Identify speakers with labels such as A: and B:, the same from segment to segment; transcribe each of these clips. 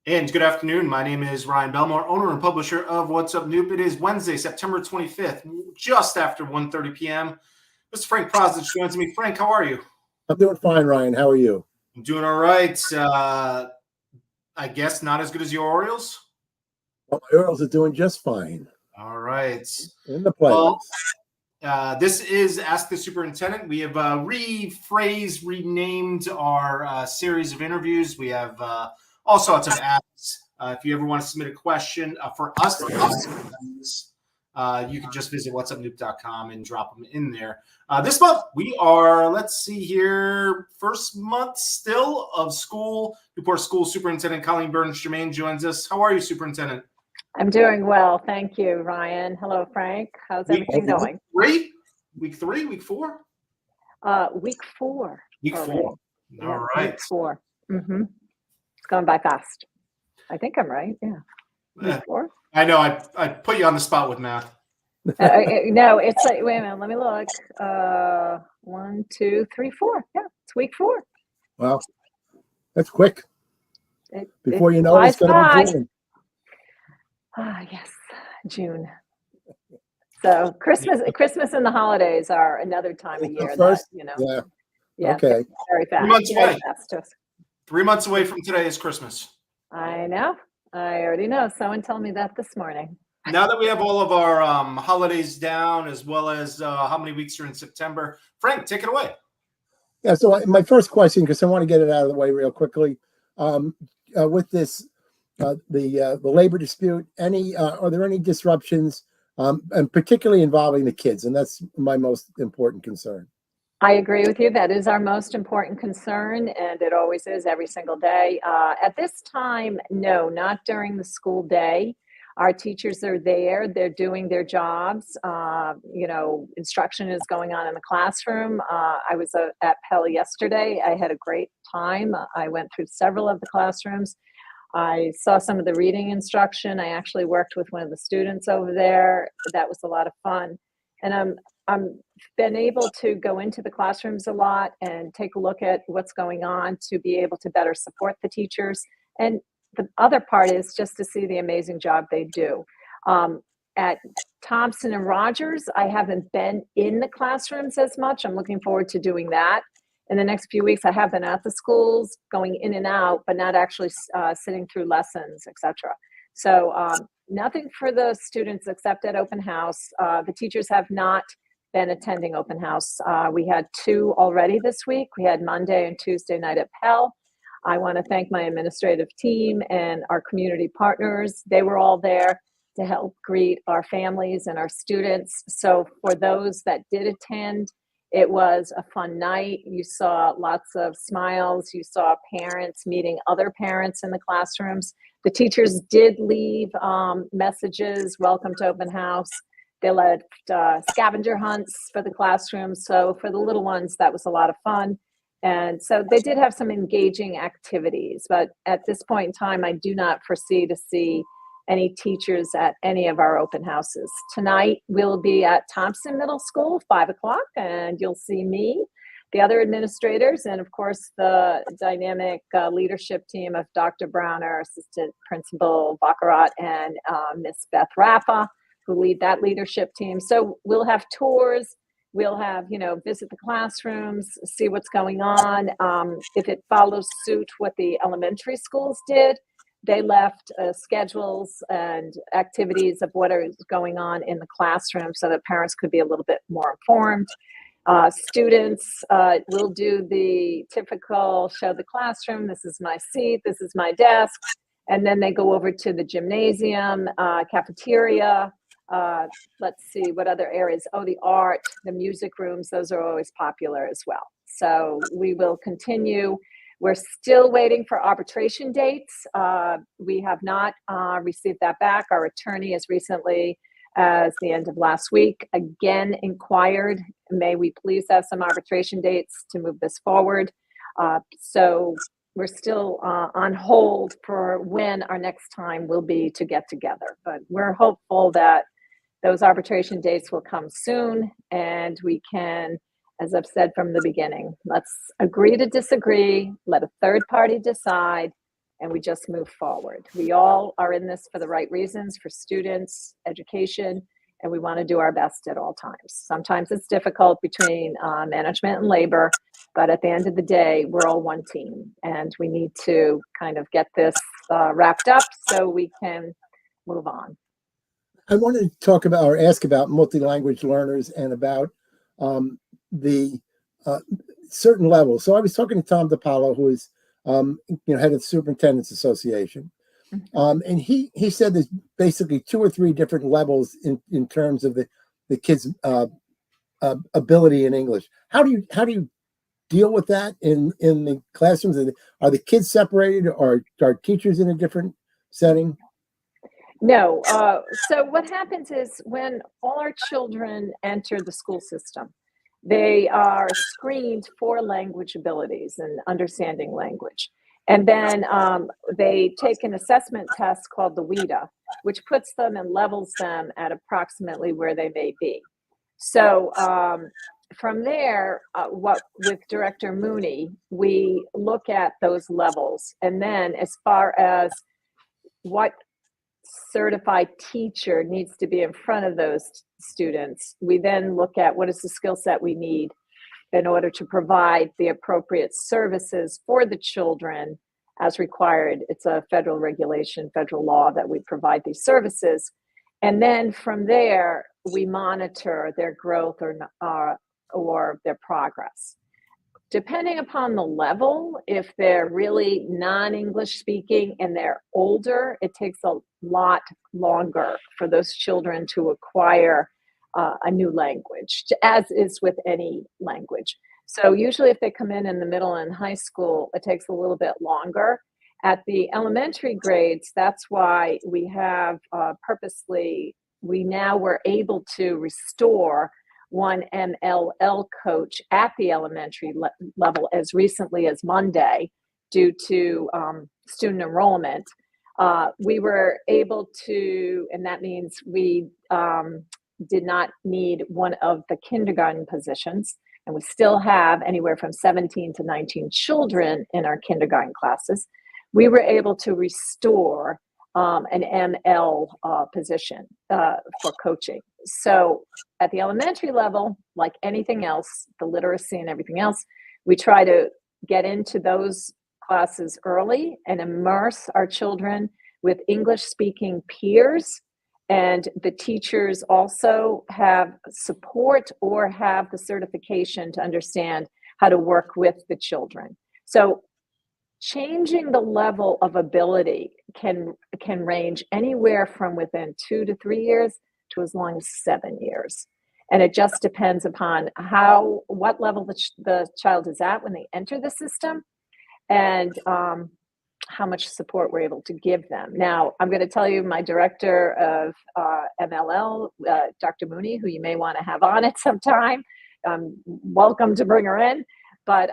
A: And good afternoon. My name is Ryan Belmore, owner and publisher of What's Up Newport. It is Wednesday, September 25th, just after 1:30 p.m. Mr. Frank Prozich joins me. Frank, how are you?
B: I'm doing fine, Ryan. How are you?
A: I'm doing all right. I guess not as good as your Orioles?
B: Well, my Orioles are doing just fine.
A: All right.
B: In the playoffs.
A: Well, this is Ask the Superintendent. We have renamed our series of interviews. We have all sorts of asks. If you ever want to submit a question for us, you can just visit whatsupnoop.com and drop them in there. This month, we are, let's see here, first month still of school. Newport School Superintendent Colleen Burns Jermain joins us. How are you, Superintendent?
C: I'm doing well. Thank you, Ryan. Hello, Frank. How's everything going?
A: Week 3? Week 4?
C: Week 4.
A: Week 4. All right.
C: Week 4. Mm-hmm. It's going by fast. I think I'm right. Yeah. Week 4.
A: I know. I put you on the spot with math.
C: No, it's like, wait a minute. Let me look. 1, 2, 3, 4. Yeah, it's week 4.
B: Well, that's quick. Before you know it, it's going to be June.
C: Yes, June. So Christmas and the holidays are another time of year
B: first,
C: that,
B: Yeah. Okay.
C: Very fast.
A: 3 months away.
C: Fast to us.
A: 3 months away from today is Christmas.
C: I know. I already know. Someone told me that this morning.
A: Now that we have all of our holidays down, as well as how many weeks are in September, Frank, take it away.
B: Yeah. So my first question, because I want to get it out of the way real quickly, with this. The labor dispute, are there any disruptions, and particularly involving the kids? And that's my most important concern.
C: I agree with you. That is our most important concern, and it always is every single day. At this time, no, not during the school day. Our teachers are there. They're doing their jobs. Instruction is going on in the classroom. I was at Pell yesterday. I had a great time. I went through several of the classrooms. I saw some of the reading instruction. I actually worked with one of the students over there. That was a lot of fun. And I'm been able to go into the classrooms a lot and take a look at what's going on to be able to better support the teachers. And the other part is just to see the amazing job they do. At Thompson and Rogers, I haven't been in the classrooms as much. I'm looking forward to doing that. In the next few weeks, I have been at the schools, going in and out, but not actually sitting through lessons, etc. So nothing for the students except at open house. The teachers have not been attending open house. We had 2 already this week. We had Monday and Tuesday night at Pell. I want to thank my administrative team and our community partners. They were all there to help greet our families and our students. So for those that did attend, it was a fun night. You saw lots of smiles. You saw parents meeting other parents in the classrooms. The teachers did leave messages, welcome to open house. They led scavenger hunts for the classrooms. So for the little ones, that was a lot of fun. And so they did have some engaging activities. But at this point in time, I do not foresee to see any teachers at any of our open houses. Tonight, we'll be at Thompson Middle School, 5 o'clock, and you'll see me, the other administrators, and of course, the dynamic leadership team of Dr. Brown, our assistant principal, Baccarat, and Miss Beth Rappa, who lead that leadership team. So we'll have tours, we'll have, visit the classrooms, see what's going on. If it follows suit what the elementary schools did, they left schedules and activities of what is going on in the classroom so that parents could be a little bit more informed. Students will do the typical show the classroom. This is my seat. This is my desk. And then they go over to the gymnasium, cafeteria. Let's see what other areas. Oh, the art, the music rooms. Those are always popular as well. So we will continue. We're still waiting for arbitration dates. We have not received that back. Our attorney as recently as the end of last week again inquired, may we please have some arbitration dates to move this forward. So we're still on hold for when our next time will be to get together. But we're hopeful that those arbitration dates will come soon and we can, as I've said from the beginning, let's agree to disagree, let a third party decide, and we just move forward. We all are in this for the right reasons, for students, education, and we want to do our best at all times. Sometimes it's difficult between management and labor, but at the end of the day, we're all one team, and we need to kind of get this wrapped up so we can move on.
B: I wanted to talk about or ask about multi-language learners and about the certain levels. So I was talking to Tom DiPaolo, who is head of the Superintendent's Association. And he said there's basically 2 or 3 different levels in terms of the kids' ability in English. How do you deal with that in the classrooms? Are the kids separated, or are teachers in a different setting?
C: No. So what happens is when all our children enter the school system, they are screened for language abilities and understanding language. And then they take an assessment test called the WIDA, which puts them and levels them at approximately where they may be. So from there, with Director Mooney, we look at those levels. And then as far as what certified teacher needs to be in front of those students, we then look at what is the skill set we need in order to provide the appropriate services for the children as required. It's a federal regulation, federal law that we provide these services. And then from there, we monitor their growth or their progress. Depending upon the level, if they're really non-English speaking and they're older, it takes a lot longer for those children to acquire a new language, as is with any language. So usually if they come in the middle and high school, it takes a little bit longer. At the elementary grades, that's why we have we now were able to restore one MLL coach at the elementary level as recently as Monday due to student enrollment. We were able to, and that means we did not need one of the kindergarten positions, and we still have anywhere from 17 to 19 children in our kindergarten classes. We were able to restore an ML position for coaching. So at the elementary level, like anything else, the literacy and everything else, we try to get into those classes early and immerse our children with English-speaking peers. And the teachers also have support or have the certification to understand how to work with the children. So changing the level of ability can range anywhere from within 2 to 3 years to as long as 7 years. And it just depends upon what level the child is at when they enter the system, and how much support we're able to give them. Now, I'm going to tell you, my director of MLL, Dr. Mooney, who you may want to have on at some time, welcome to bring her in, but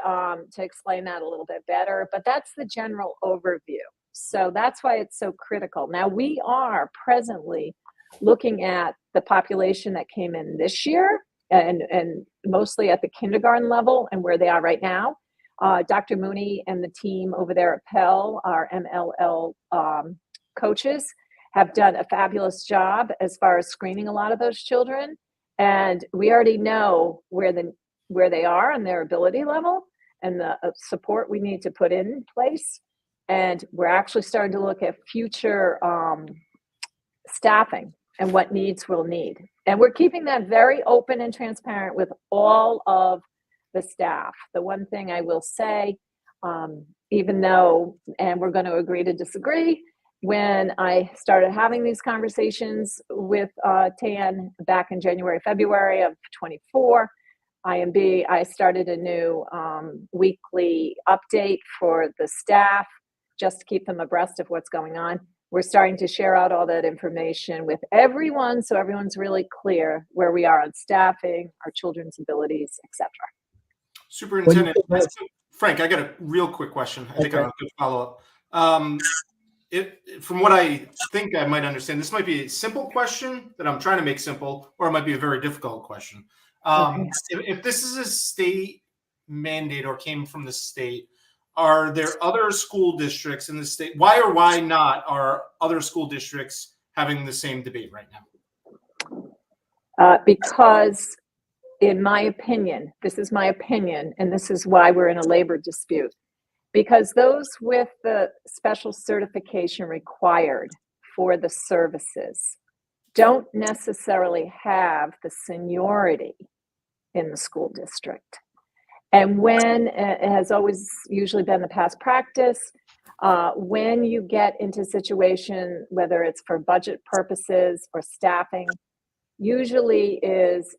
C: to explain that a little bit better. But that's the general overview. So that's why it's so critical. Now, we are presently looking at the population that came in this year, and mostly at the kindergarten level and where they are right now. Dr. Mooney and the team over there at Pell, our MLL coaches, have done a fabulous job as far as screening a lot of those children. And we already know where they are on their ability level and the support we need to put in place. And we're actually starting to look at future staffing and what needs we'll need. And we're keeping that very open and transparent with all of the staff. The one thing I will say, even though, and we're going to agree to disagree, when I started having these conversations with TAN back in January, February of 24, IMB, I started a new weekly update for the staff just to keep them abreast of what's going on. We're starting to share out all that information with everyone, so everyone's really clear where we are on staffing, our children's abilities, etc.
A: Superintendent, Frank, I got a real quick question. I think I have a good follow-up. From what I think I might understand, this might be a simple question that I'm trying to make simple, or it might be a very difficult question. If this is a state mandate or came from the state, are there other school districts in the state? Why or why not are other school districts having the same debate right now?
C: Because in my opinion, this is my opinion, and this is why we're in a labor dispute, because those with the special certification required for the services don't necessarily have the seniority in the school district. And when it has always usually been the past practice, when you get into a situation, whether it's for budget purposes or staffing, usually is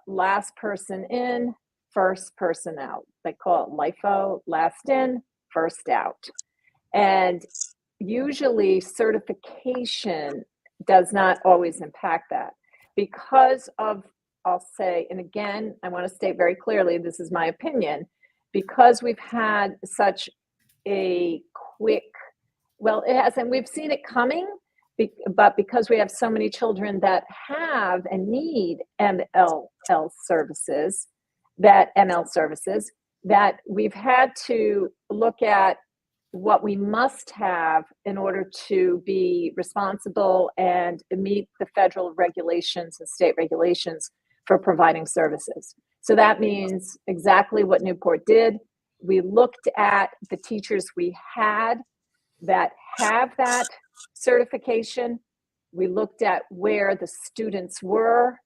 C: last person in, first person out. They call it LIFO, last in, first out. And usually certification does not always impact that because of, I'll say, and again, I want to state very clearly, this is my opinion, because we've had such a quick, well, it hasn't, we've seen it coming, but because we have so many children that have and need ML services, that we've had to look at what we must have in order to be responsible and meet the federal regulations and state regulations for providing services. So that means exactly what Newport did. We looked at the teachers we had that have that certification. We looked at where the students were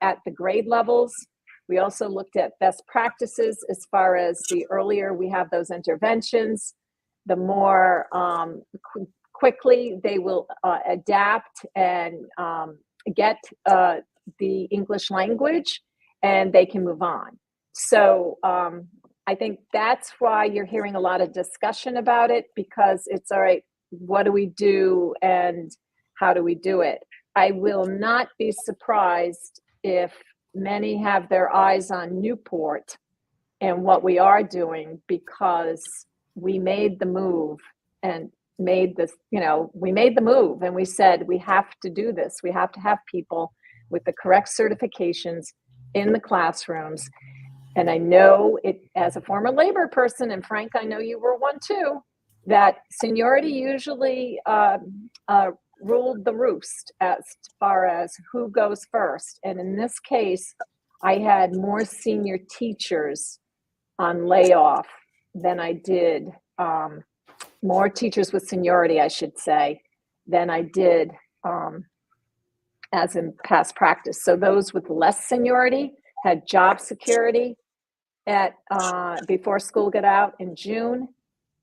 C: at the grade levels. We also looked at best practices as far as the earlier we have those interventions, the more quickly they will adapt and get the English language, and they can move on. So I think that's why you're hearing a lot of discussion about it, because it's all right, what do we do and how do we do it? I will not be surprised if many have their eyes on Newport and what we are doing, because we made the move and made this, we made the move and we said, we have to do this. We have to have people with the correct certifications in the classrooms. And I know it as a former labor person, and Frank, I know you were one too, that seniority usually ruled the roost as far as who goes first. And in this case, I had more senior teachers on layoff than I did, more teachers with seniority, I should say, than I did as in past practice. So those with less seniority had job security at before school got out in June,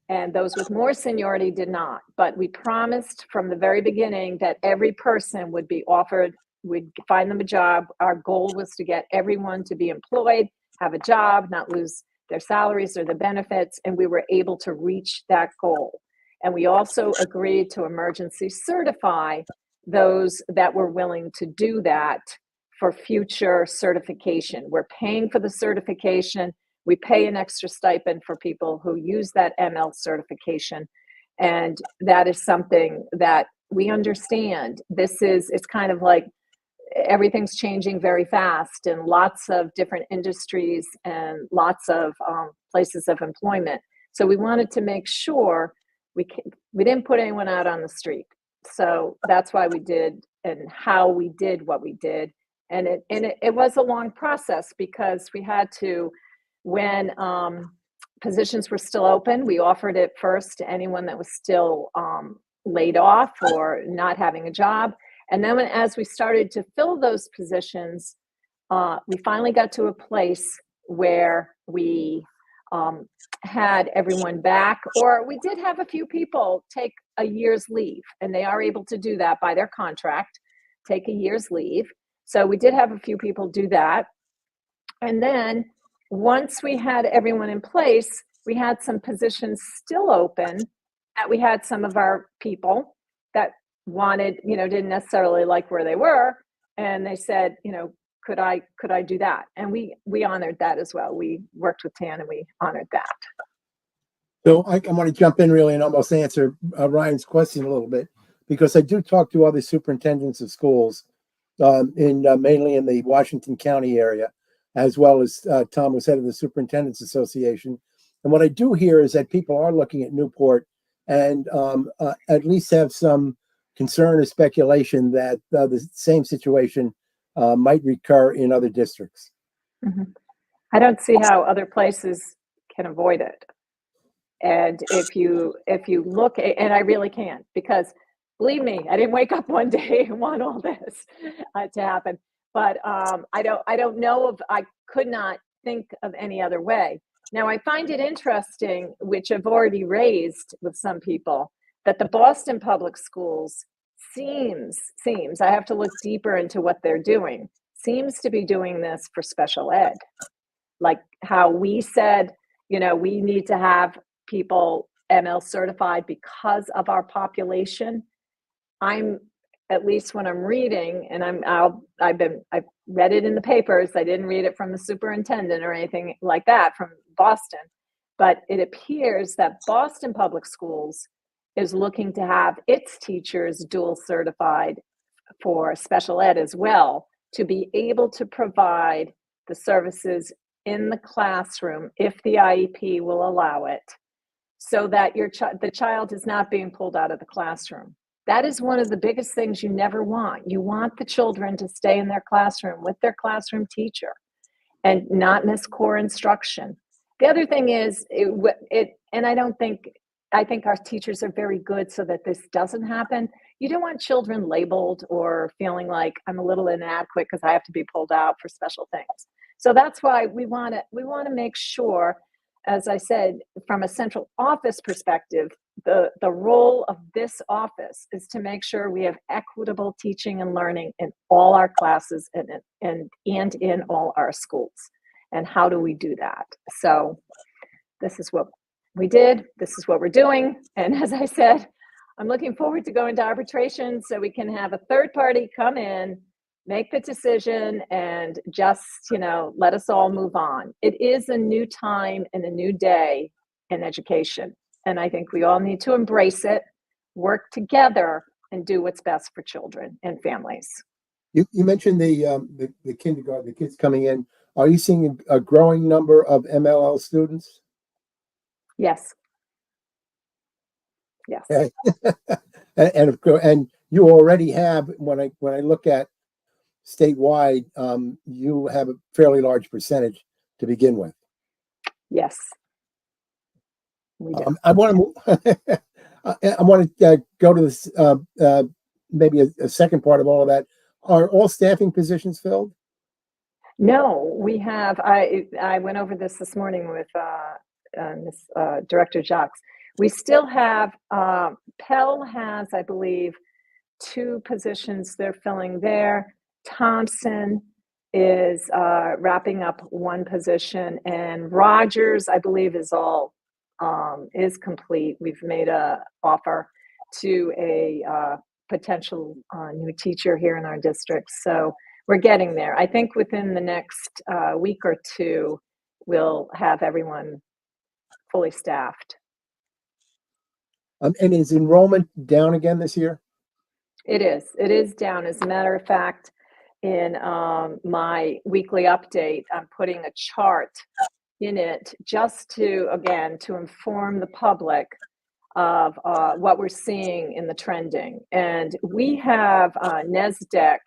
C: and those with more seniority did not. But we promised from the very beginning that every person would be offered, we'd find them a job. Our goal was to get everyone to be employed, have a job, not lose their salaries or their benefits, and we were able to reach that goal. And we also agreed to emergency certify those that were willing to do that for future certification. We're paying for the certification. We pay an extra stipend for people who use that ML certification. And that is something that we understand. It's kind of like everything's changing very fast in lots of different industries and lots of places of employment. So we wanted to make sure we didn't put anyone out on the street. So that's why we did and how we did what we did. And it was a long process, because we had to, when positions were still open, we offered it first to anyone that was still laid off or not having a job. And then as we started to fill those positions, we finally got to a place where we had everyone back, or we did have a few people take a year's leave, and they are able to do that by their contract, take a year's leave. So we did have a few people do that. And then once we had everyone in place, we had some positions still open that we had some of our people that wanted, didn't necessarily like where they were. And they said, could I do that? And we honored that as well. We worked with TAN and we honored that.
B: So I want to jump in really and almost answer Ryan's question a little bit, because I do talk to other superintendents of schools mainly in the Washington County area, as well as Tom was head of the Superintendent's Association. And what I do hear is that people are looking at Newport and at least have some concern or speculation that the same situation might recur in other districts.
C: Mhm. I don't see how other places can avoid it. And if you look, and I really can't, because believe me, I didn't wake up one day and want all this to happen. But I don't know if I could not think of any other way. Now I find it interesting, which I've already raised with some people, that the Boston Public Schools seems I have to look deeper into what they're doing. Seems to be doing this for special ed, like how we said, we need to have people ML certified because of our population. I'm, at least when I'm reading, and I've read it in the papers. I didn't read it from the superintendent or anything like that from Boston, but it appears that Boston Public Schools is looking to have its teachers dual certified for special ed as well, to be able to provide the services in the classroom if the IEP will allow it, so that the child is not being pulled out of the classroom. That is one of the biggest things you never want. You want the children to stay in their classroom with their classroom teacher and not miss core instruction. The other thing is, and I think our teachers are very good so that this doesn't happen. You don't want children labeled or feeling like I'm a little inadequate because I have to be pulled out for special things. So that's why we want to make sure, as I said, from a central office perspective, the role of this office is to make sure we have equitable teaching and learning in all our classes and in all our schools. And how do we do that? So this is what we did. This is what we're doing. And as I said, I'm looking forward to going to arbitration so we can have a third party come in, make the decision, and just, let us all move on. It is a new time and a new day in education. And I think we all need to embrace it, work together, and do what's best for children and families.
B: You mentioned the kindergarten, the kids coming in. Are you seeing a growing number of MLL students?
C: Yes. Yes.
B: And you already have, when I look at statewide, you have a fairly large percentage to begin with.
C: Yes. We do.
B: I want to I want to go to this maybe a second part of all of that. Are all staffing positions filled?
C: No, we have. I went over this morning with Director Jacques. We still have, Pell has, I believe, 2 positions they're filling there. Thompson is wrapping up 1 position, and Rogers, I believe, is complete. We've made a offer to a potential new teacher here in our district. So we're getting there. I think within the next week or 2, we'll have everyone fully staffed.
B: And is enrollment down again this year?
C: It is down. As a matter of fact, in my weekly update, I'm putting a chart in it just to inform the public of what we're seeing in the trending. And we have NESDEC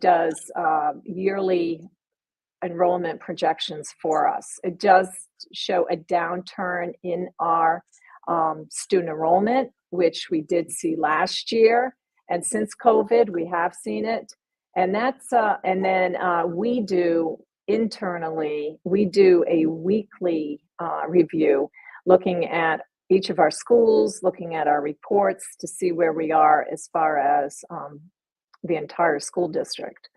C: does yearly enrollment projections for us. It does show a downturn in our student enrollment, which we did see last year. And since COVID, we have seen it. And that's, and then we do internally, we do a weekly review looking at each of our schools, looking at our reports to see where we are as far as the entire school district.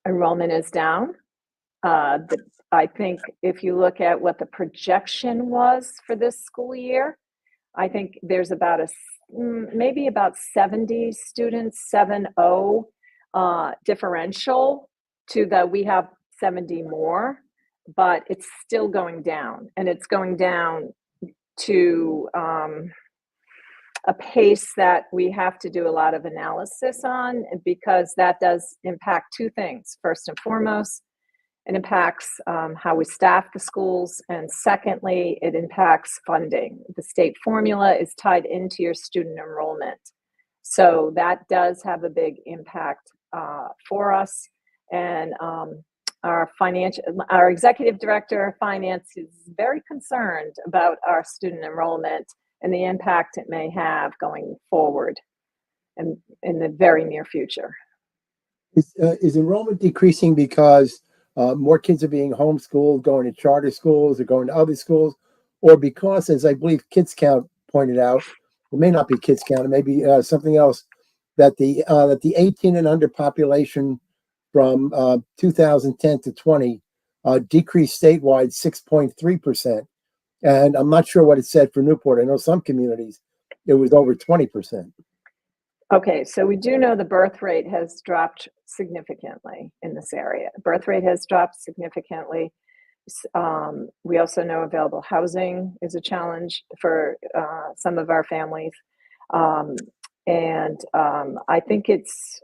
C: Enrollment is down. I think if you look at what the projection was for this school year, I think there's about maybe about 70 students, 70 differential to the, we have 70 more, but it's still going down, and it's going down to a pace that we have to do a lot of analysis on, because that does impact 2 things. First and foremost, It impacts how we staff the schools. And secondly, it impacts funding. The state formula is tied into your student enrollment. So that does have a big impact for us. And our executive director of finance is very concerned about our student enrollment and the impact it may have going forward and in the very near future.
B: Is enrollment decreasing because more kids are being homeschooled, going to charter schools, or going to other schools, or because, as I believe Kids Count pointed out, it may not be Kids Count, it may be something else, that the 18 and under population from 2010 to 20 decreased statewide 6.3%. And I'm not sure what it said for Newport. I know some communities, it was over 20%.
C: Okay, so we do know the birth rate has dropped significantly in this area. Birth rate has dropped significantly. We also know available housing is a challenge for some of our families. I think it's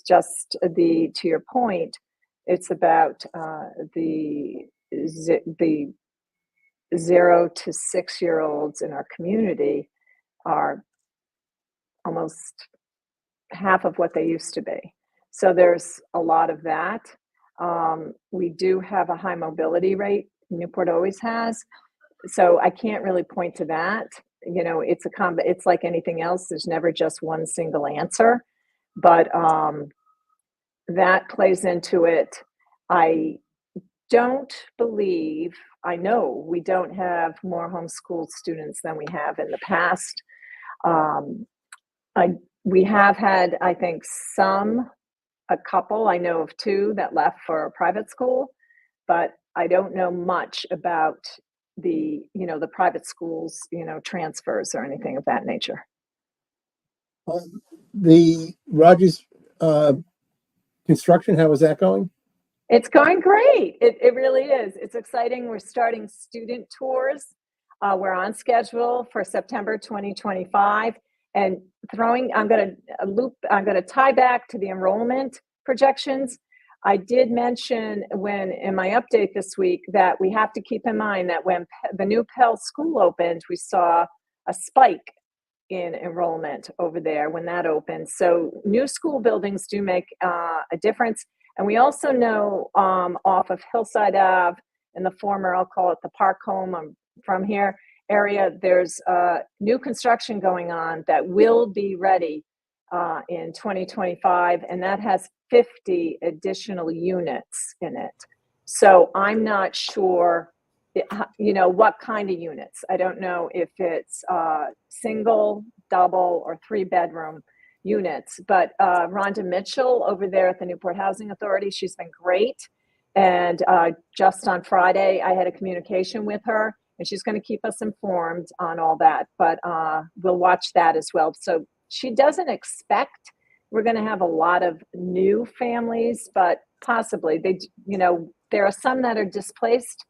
C: just to your point, it's about the 0 to 6 year olds in our community are almost half of what they used to be. So there's a lot of that. We do have a high mobility rate. Newport always has. So I can't really point to that. You know, it's like anything else. There's never just one single answer, but that plays into it. I know we don't have more homeschooled students than we have in the past. We have had, I think, a couple, I know of 2 that left for a private school, but I don't know much about the private schools, transfers or anything of that nature.
B: The Rogers construction, how is that going?
C: It's going great. It really is. It's exciting. We're starting student tours. We're on schedule for September 2025. And I'm going to tie back to the enrollment projections. I did mention in my update this week that we have to keep in mind that when the new Pell School opened, we saw a spike in enrollment over there when that opened. So new school buildings do make a difference. And we also know off of Hillside Ave in the former, I'll call it the Park Home from here area, there's new construction going on that will be ready in 2025, and that has 50 additional units in it. So I'm not sure, what kind of units. I don't know if it's single, double, or 3-bedroom units, but Rhonda Mitchell over there at the Newport Housing Authority, she's been great. And just on Friday, I had a communication with her, and she's going to keep us informed on all that, but we'll watch that as well. So she doesn't expect we're going to have a lot of new families, but possibly there are some that are displaced.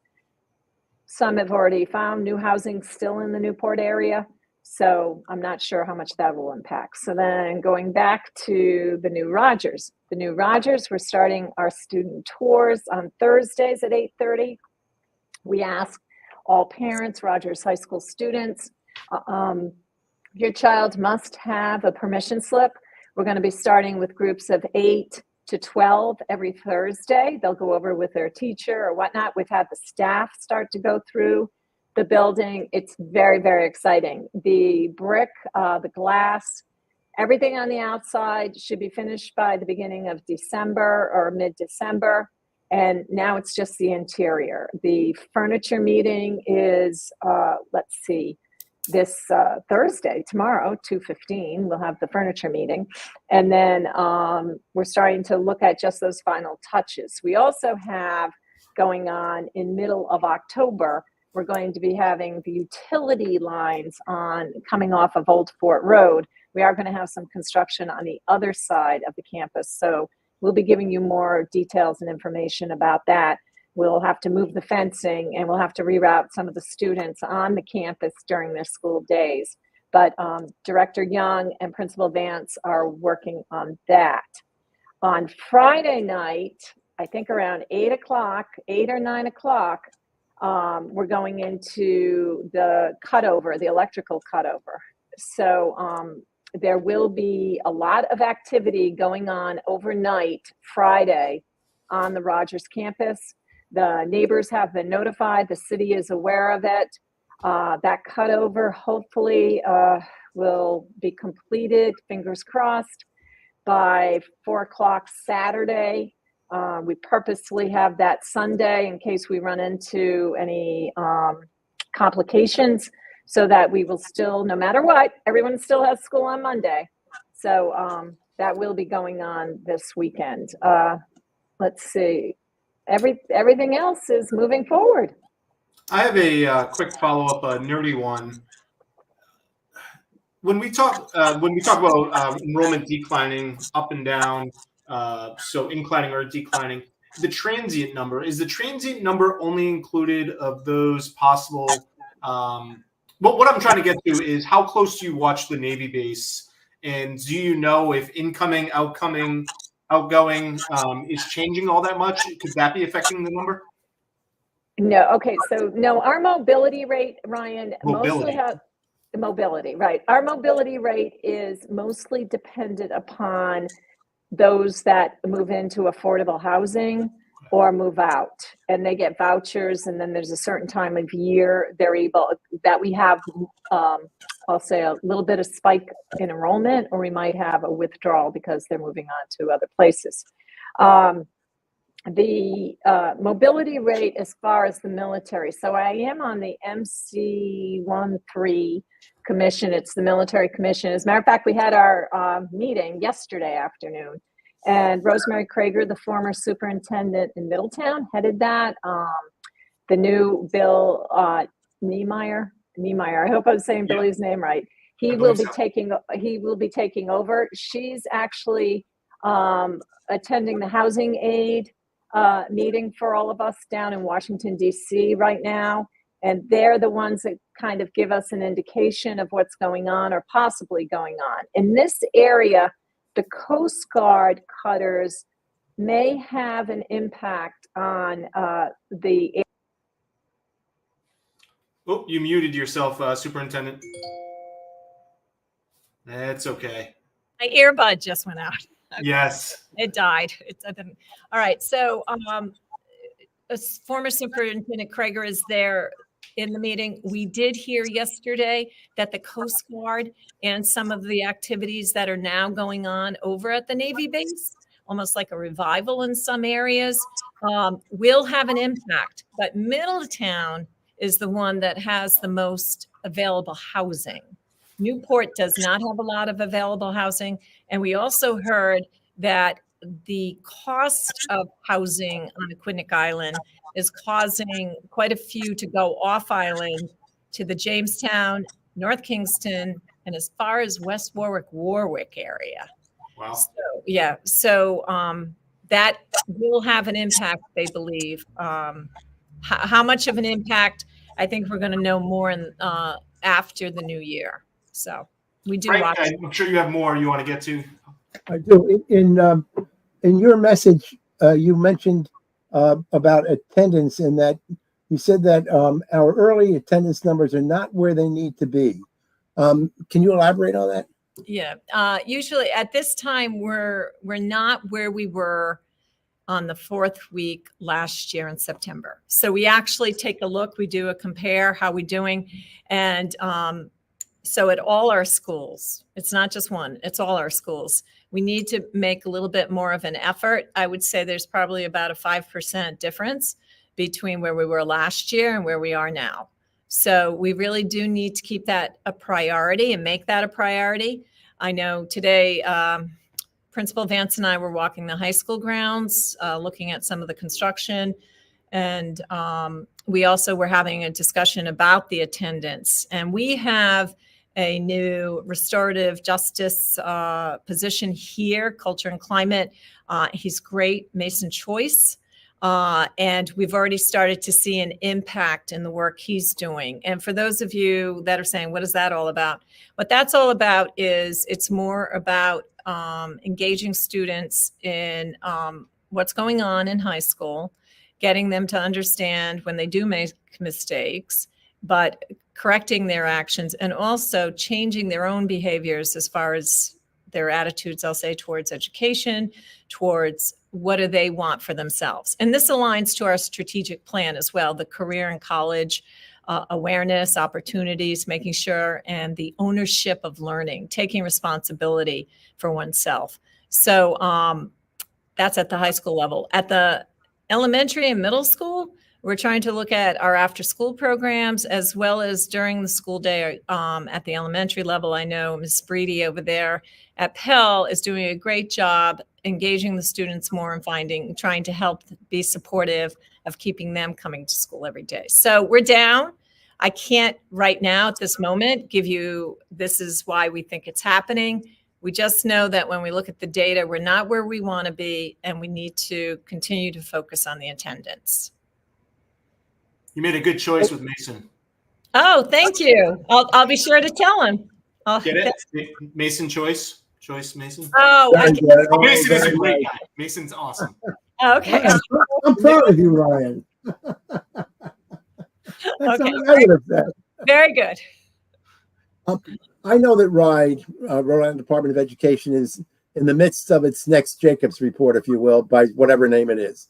C: Some have already found new housing still in the Newport area. So I'm not sure how much that will impact. So then going back to the new Rogers. The new Rogers, we're starting our student tours on Thursdays at 8:30. We ask all parents, Rogers High School students, your child must have a permission slip. We're going to be starting with groups of 8 to 12 every Thursday. They'll go over with their teacher or whatnot. We've had the staff start to go through the building. It's very, very exciting. The brick, the glass, everything on the outside should be finished by the beginning of December or mid-December. And now it's just the interior. The furniture meeting is, this Thursday, tomorrow, 2:15, we'll have the furniture meeting. And then we're starting to look at just those final touches. We also have going on in middle of October, we're going to be having the utility lines coming off of Old Fort Road. We are going to have some construction on the other side of the campus. So we'll be giving you more details and information about that. We'll have to move the fencing and we'll have to reroute some of the students on the campus during their school days. But Director Young and Principal Vance are working on that. On Friday night, I think around 8 o'clock, 8 or 9 o'clock, we're going into the cutover, the electrical cutover. So there will be a lot of activity going on overnight Friday on the Rogers campus. The neighbors have been notified. The city is aware of it. That cutover hopefully will be completed, fingers crossed, by 4 o'clock Saturday. We purposely have that Sunday in case we run into any complications, so that we will still, no matter what, everyone still has school on Monday. So that will be going on this weekend. Let's see. Everything else is moving forward.
A: I have a quick follow-up, a nerdy one. When we talk about enrollment declining up and down, so inclining or declining, the transient number, is the transient number only included of those possible? But what I'm trying to get to is how close do you watch the Navy base, and do you know if incoming, outgoing is changing all that much? Could that be affecting the number?
C: No. Okay. So no, our mobility rate, Ryan,
A: Mobility.
C: mobility, right. Our mobility rate is mostly dependent upon those that move into affordable housing or move out, and they get vouchers, and then there's a certain time of year they're able, that we have, I'll say, a little bit of spike in enrollment, or we might have a withdrawal because they're moving on to other places. The mobility rate as far as the military. So I am on the MC13 commission. It's the military commission. As a matter of fact, we had our meeting yesterday afternoon, and Rosemary Krager, the former superintendent in Middletown, headed that. The new Bill Niemeyer. I hope I'm saying Billy's name right. He will be taking over. She's actually attending the housing aid meeting for all of us down in Washington, D.C. right now. And they're the ones that kind of give us an indication of what's going on or possibly going on. In this area, the Coast Guard cutters may have an impact on the...
A: Oh, you muted yourself, Superintendent. That's okay.
D: My earbud just went out. Okay.
A: Yes.
D: It died. All right. So former Superintendent Krager is there in the meeting. We did hear yesterday that the Coast Guard and some of the activities that are now going on over at the Navy base, almost like a revival in some areas, will have an impact. But Middletown is the one that has the most available housing. Newport does not have a lot of available housing. And we also heard that the cost of housing on Aquidneck Island is causing quite a few to go off island to the Jamestown, North Kingston, and as far as West Warwick area.
A: Wow.
D: So, yeah. So that will have an impact, they believe. How much of an impact, I think we're going to know more after the new year. So we do.
A: Frank, I'm sure you have more you want to get to.
B: I do. In your message, you mentioned about attendance, and that you said that our early attendance numbers are not where they need to be. Can you elaborate on that?
D: Yeah. Usually at this time, we're not where we were on the 4th week last year in September. So we actually take a look. We do a compare. How we doing? And so at all our schools, it's not just one, it's all our schools. We need to make a little bit more of an effort. I would say there's probably about a 5% difference between where we were last year and where we are now. So we really do need to keep that a priority and make that a priority. I know today, Principal Vance and I were walking the high school grounds, looking at some of the construction. And we also were having a discussion about the attendance. And we have a new restorative justice position here, culture and climate. He's great, Mason Choice. And we've already started to see an impact in the work he's doing. And for those of you that are saying, what is that all about? What that's all about is it's more about engaging students in what's going on in high school, getting them to understand when they do make mistakes, but correcting their actions and also changing their own behaviors as far as their attitudes, I'll say, towards education, towards what do they want for themselves. And this aligns to our strategic plan as well, the career and college awareness, opportunities, making sure, and the ownership of learning, taking responsibility for oneself. So that's at the high school level. At the elementary and middle school, we're trying to look at our after-school programs as well as during the school day at the elementary level. I know Ms. Breedy over there at Pell is doing a great job engaging the students more and trying to help be supportive of keeping them coming to school every day. So we're down. I can't right now at this moment give you, this is why we think it's happening. We just know that when we look at the data, we're not where we want to be, and we need to continue to focus on the attendance.
A: You made a good choice with Mason.
D: Oh, thank you. I'll be sure to tell him.
A: Get it? Mason choice? Choice Mason?
D: Oh,
A: Mason is a great guy. Mason's awesome.
D: Okay.
B: I'm proud of you, Ryan. That's
D: Okay.
B: what I would have said.
D: Very good.
B: I know that RIDE, Rhode Island Department of Education, is in the midst of its next Jacobs report, if you will, by whatever name it is.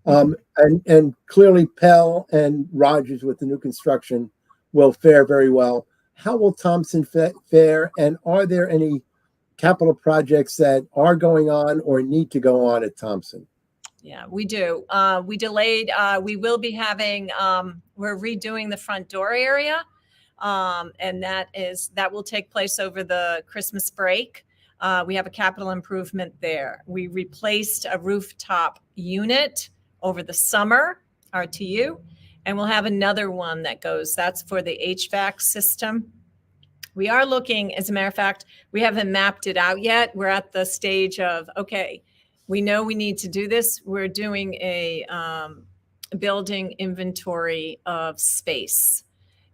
B: And clearly Pell and Rogers with the new construction will fare very well. How will Thompson fare? And are there any capital projects that are going on or need to go on at Thompson?
D: Yeah, we do. We delayed, we will be having, we're redoing the front door area. And that will take place over the Christmas break. We have a capital improvement there. We replaced a rooftop unit over the summer, RTU, and we'll have another one that's for the HVAC system. We are looking, as a matter of fact, we haven't mapped it out yet. We're at the stage of, okay, we know we need to do this. We're doing a building inventory of space.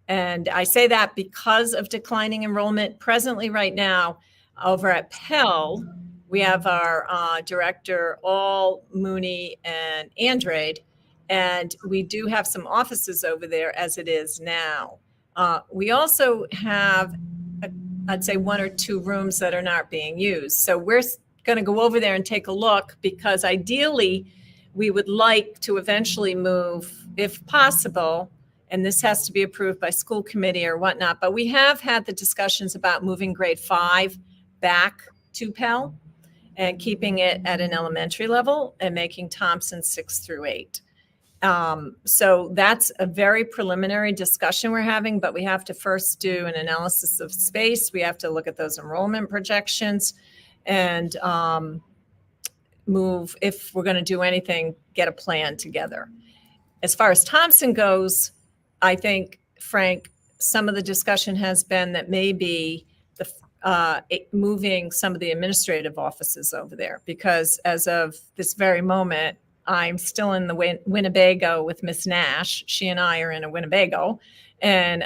D: And I say that because of declining enrollment. Presently, right now, over at Pell, we have our director, all Mooney and Andrade, and we do have some offices over there as it is now. We also have, I'd say, 1 or 2 rooms that are not being used. So we're going to go over there and take a look, because ideally we would like to eventually move, if possible, and this has to be approved by school committee or whatnot, but we have had the discussions about moving grade 5 back to Pell and keeping it at an elementary level and making Thompson 6 through 8. So that's a very preliminary discussion we're having, but we have to first do an analysis of space. We have to look at those enrollment projections and move, if we're going to do anything, get a plan together. As far as Thompson goes, I think, Frank, some of the discussion has been that maybe moving some of the administrative offices over there, because as of this very moment, I'm still in the Winnebago with Miss Nash. She and I are in a Winnebago, and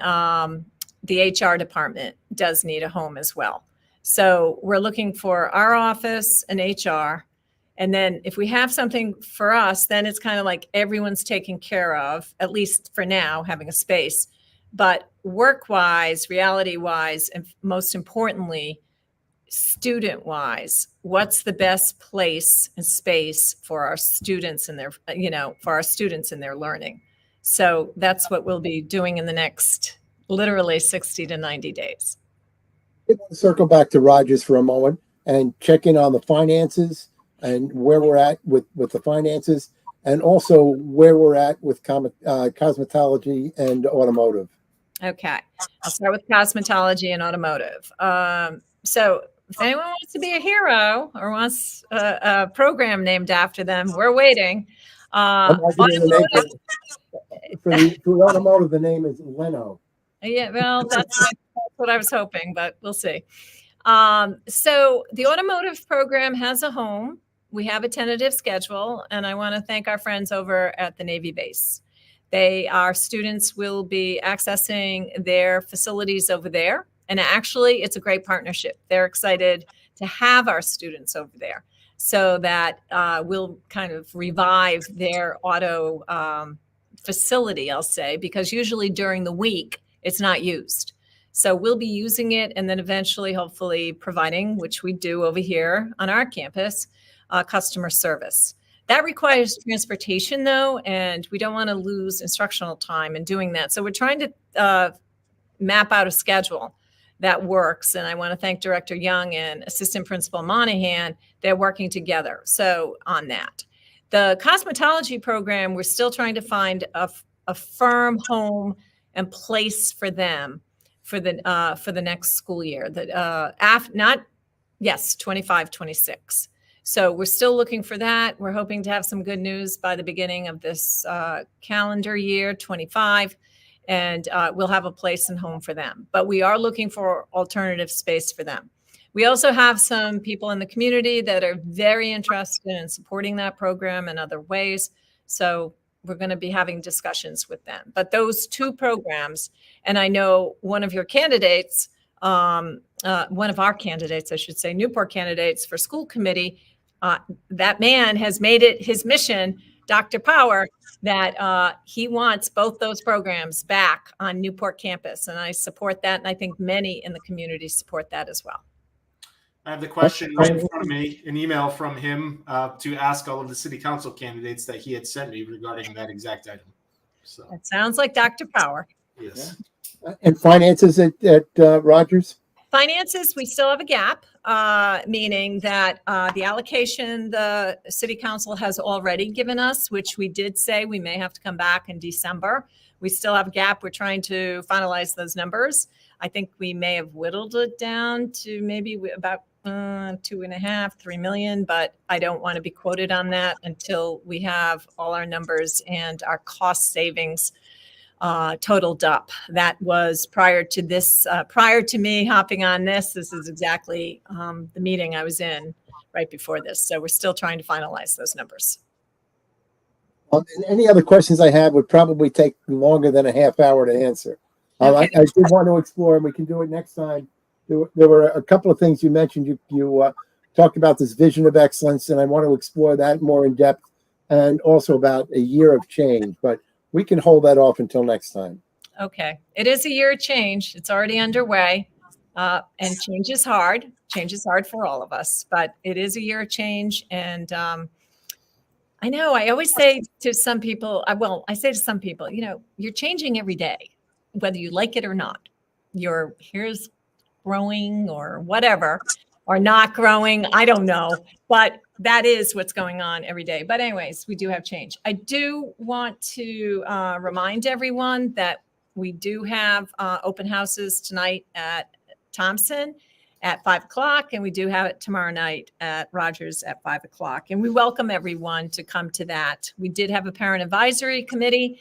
D: the HR department does need a home as well. So we're looking for our office and HR. And then if we have something for us, then it's kind of like everyone's taken care of, at least for now, having a space. But work-wise, reality-wise, and most importantly, student-wise, what's the best place and space for our students and their, learning? So that's what we'll be doing in the next, literally 60 to 90 days.
B: Circle back to Rogers for a moment and check in on the finances and where we're at with the finances, and also where we're at with cosmetology and automotive.
D: Okay, I'll start with cosmetology and automotive. So if anyone wants to be a hero or wants a program named after them, we're waiting.
B: For the automotive, the name is Leno.
D: Yeah, well, that's what I was hoping, but we'll see. So the automotive program has a home. We have a tentative schedule, and I want to thank our friends over at the Navy base. Our students will be accessing their facilities over there. And actually, it's a great partnership. They're excited to have our students over there. so that we'll kind of revive their auto facility, I'll say, because usually during the week it's not used. So we'll be using it and then eventually, hopefully, providing, which we do over here on our campus, customer service. That requires transportation, though, and we don't want to lose instructional time in doing that. So we're trying to map out a schedule that works. And I want to thank Director Young and Assistant Principal Monahan. They're working together. So on that. The cosmetology program, we're still trying to find a firm home and place for them for the next school year. 25-26. So we're still looking for that. We're hoping to have some good news by the beginning of this calendar year, 25, and we'll have a place and home for them. But we are looking for alternative space for them. We also have some people in the community that are very interested in supporting that program in other ways. So we're going to be having discussions with them. But those two programs, and I know one of your candidates, one of our candidates, I should say, Newport candidates for school committee, that man has made it his mission, Dr. Power, that he wants both those programs back on Newport campus. And I support that. And I think many in the community support that as well.
A: I have the question right in front of me, an email from him to ask all of the city council candidates that he had sent me regarding that exact item. So
D: it sounds like Dr. Power.
A: Yes.
B: And finances at Rogers?
D: Finances, we still have a gap, meaning that the allocation the city council has already given us, which we did say we may have to come back in December. We still have a gap. We're trying to finalize those numbers. I think we may have whittled it down to maybe about 2.5-3 million, but I don't want to be quoted on that until we have all our numbers and our cost savings totaled up. That was prior to this, prior to me hopping on this. This is exactly the meeting I was in right before this. So we're still trying to finalize those numbers.
B: Any other questions I have would probably take longer than a half hour to answer. I did want to explore, and we can do it next time. There were a couple of things you mentioned. You talked about this vision of excellence, and I want to explore that more in depth, and also about a year of change. But we can hold that off until next time. Okay.
D: It is a year of change. It's already underway, and change is hard. Change is hard for all of us, but it is a year of change. And I know I always say to some people, I say to some people, you're changing every day, whether you like it or not. Your hair's growing or whatever, or not growing. I don't know, but that is what's going on every day. But anyways, we do have change. I do want to remind everyone that we do have open houses tonight at Thompson at 5:00, and we do have it tomorrow night at Rogers at 5:00. And we welcome everyone to come to that. We did have a parent advisory committee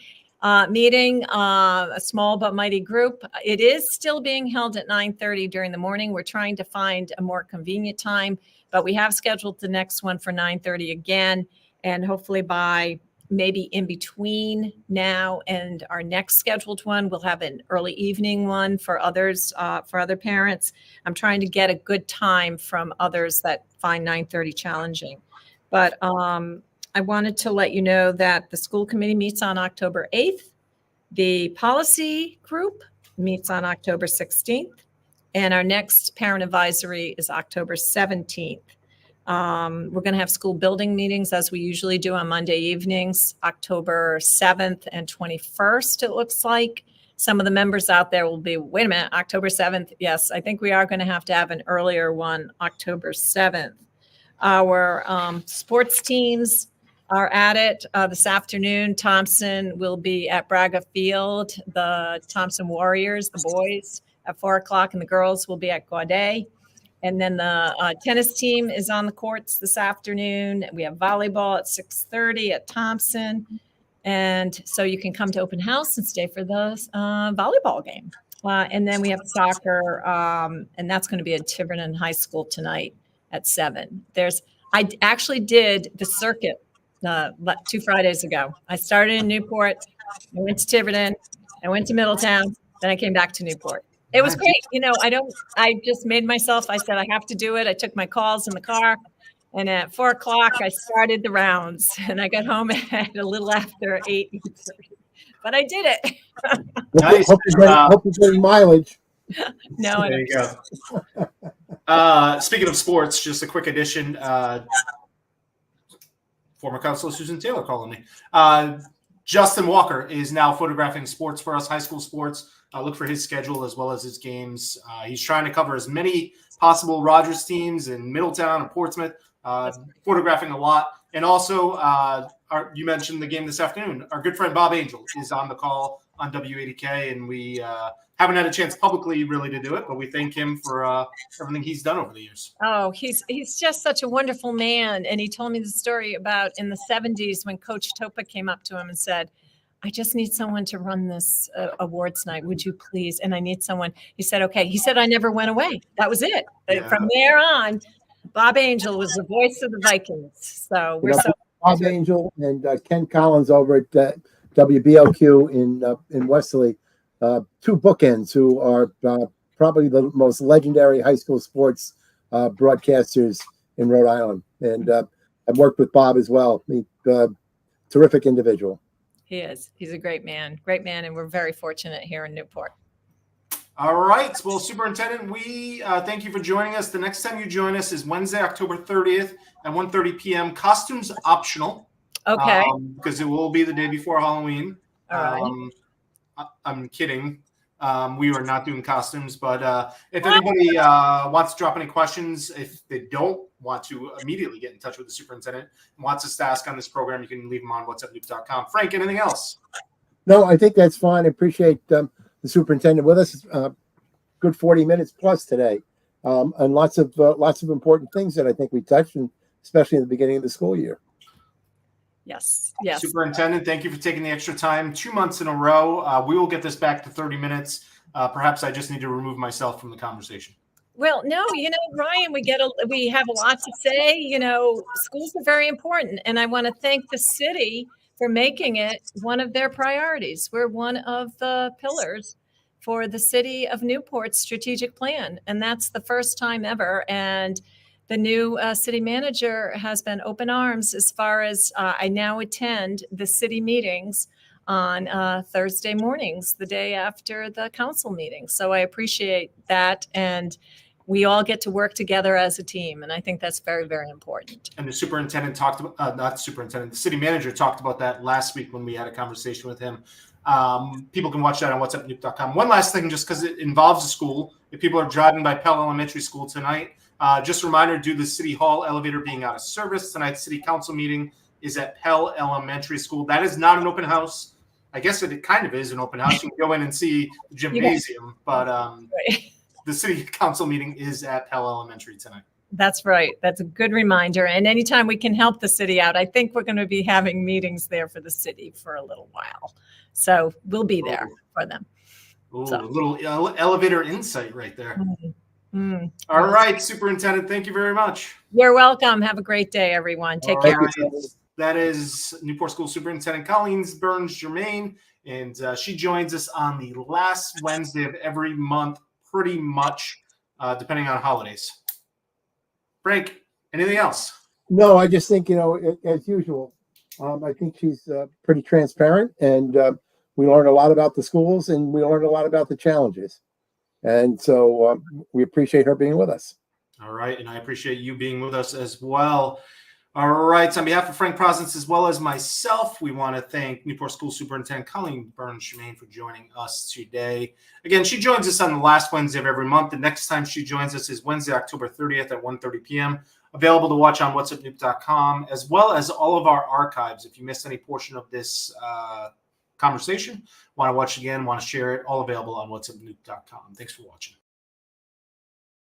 D: meeting, a small but mighty group. It is still being held at 9:30 during the morning. We're trying to find a more convenient time, but we have scheduled the next one for 9:30 again. And hopefully by maybe in between now and our next scheduled one, we'll have an early evening one for others, for other parents. I'm trying to get a good time from others that find 9:30 challenging. But I wanted to let you know that the school committee meets on October 8th. The policy group meets on October 16th. And our next parent advisory is October 17th. We're going to have school building meetings as we usually do on Monday evenings, October 7th and 21st, it looks like. Some of the members out there will be, wait a minute, October 7th. Yes, I think we are going to have an earlier one, October 7th. Our sports teams are at it this afternoon. Thompson will be at Braga Field, the Thompson Warriors, the boys at 4:00, and the girls will be at Gaudet. And then the tennis team is on the courts this afternoon. We have volleyball at 6:30 at Thompson. And so you can come to open house and stay for the volleyball game. And then we have soccer, and that's going to be at Tiverton High School tonight at 7. I actually did the circuit 2 Fridays ago. I started in Newport. I went to Tiverton. I went to Middletown. Then I came back to Newport. It was great. I just made myself, I said, I have to do it. I took my calls in the car And at 4 o'clock, I started the rounds, and I got home at a little after 8:30. But I did it.
A: Nice.
B: Hope you're getting mileage.
D: No,
A: There you go. Speaking of sports, just a quick addition. Former Councilor Susan Taylor calling me. Justin Walker is now photographing sports for us, high school sports. Look for his schedule as well as his games. He's trying to cover as many possible Rogers teams in Middletown and Portsmouth, photographing a lot. And also, you mentioned the game this afternoon. Our good friend Bob Angel is on the call on W80K, and we haven't had a chance publicly really to do it, but we thank him for everything he's done over the years.
D: Oh, he's just such a wonderful man. And he told me the story about in the 70s when Coach Topa came up to him and said, I just need someone to run this awards night. Would you please? And I need someone. He said, okay. He said, I never went away. That was it.
A: Yeah.
D: From there on, Bob Angel was the voice of the Vikings. So we're so
B: Bob Angel and Ken Collins over at WBLQ in Wesley, two bookends who are probably the most legendary high school sports broadcasters in Rhode Island. And I've worked with Bob as well. He's a terrific individual.
D: He is. He's a great man, and we're very fortunate here in Newport.
A: All right. Well, Superintendent, we thank you for joining us. The next time you join us is Wednesday, October 30th at 1:30 p.m. Costumes optional.
D: Okay.
A: Because it will be the day before Halloween.
D: All right.
A: I'm kidding. We are not doing costumes, but if anybody wants to drop any questions, if they don't want to immediately get in touch with the superintendent and wants us to ask on this program, you can leave them on whatsupnewp.com. Frank, anything else?
B: No, I think that's fine. I appreciate the superintendent with us. Good 40 minutes plus today, and lots of important things that I think we touched, and especially in the beginning of the school year.
D: Yes.
A: Superintendent, thank you for taking the extra time. 2 months in a row. We will get this back to 30 minutes. Perhaps I just need to remove myself from the conversation.
D: Well, no, Ryan, we have a lot to say. Schools are very important, and I want to thank the city for making it one of their priorities. We're one of the pillars for the city of Newport's strategic plan, and that's the first time ever. And the new city manager has been open arms as far as I now attend the city meetings on Thursday mornings, the day after the council meeting. So I appreciate that. And we all get to work together as a team. And I think that's very, very important.
A: And the superintendent talked about, the city manager talked about that last week when we had a conversation with him. People can watch that on whatsupnewp.com. One last thing, just because it involves the school. If people are driving by Pell Elementary School tonight, just a reminder, due to the City Hall elevator being out of service, tonight's city council meeting is at Pell Elementary School. That is not an open house. I guess it kind of is an open house. You can go in and see the gymnasium, but
D: Right.
A: the city council meeting is at Pell Elementary tonight.
D: That's right. That's a good reminder. And anytime we can help the city out, I think we're going to be having meetings there for the city for a little while. So we'll be there for them.
A: Ooh,
D: So.
A: a little elevator insight right there.
D: Mm.
A: All right, Superintendent, thank you very much.
D: You're welcome. Have a great day, everyone. Take
A: All
D: care.
A: right. That is Newport School Superintendent Colleen Burns Jermain, and she joins us on the last Wednesday of every month, pretty much, depending on holidays. Frank, anything else?
B: No, I just think, as usual, I think she's pretty transparent, and we learned a lot about the schools, and we learned a lot about the challenges. And so we appreciate her being with us.
A: All right, and I appreciate you being with us as well. All right, so on behalf of Frank Prosence as well as myself, we want to thank Newport School Superintendent Colleen Burns Jermain for joining us today. Again, she joins us on the last Wednesday of every month. The next time she joins us is Wednesday, October 30th at 1:30 p.m. Available to watch on whatsupnewp.com, as well as all of our archives. If you missed any portion of this conversation, want to watch again, want to share it, all available on whatsupnewp.com. Thanks for watching.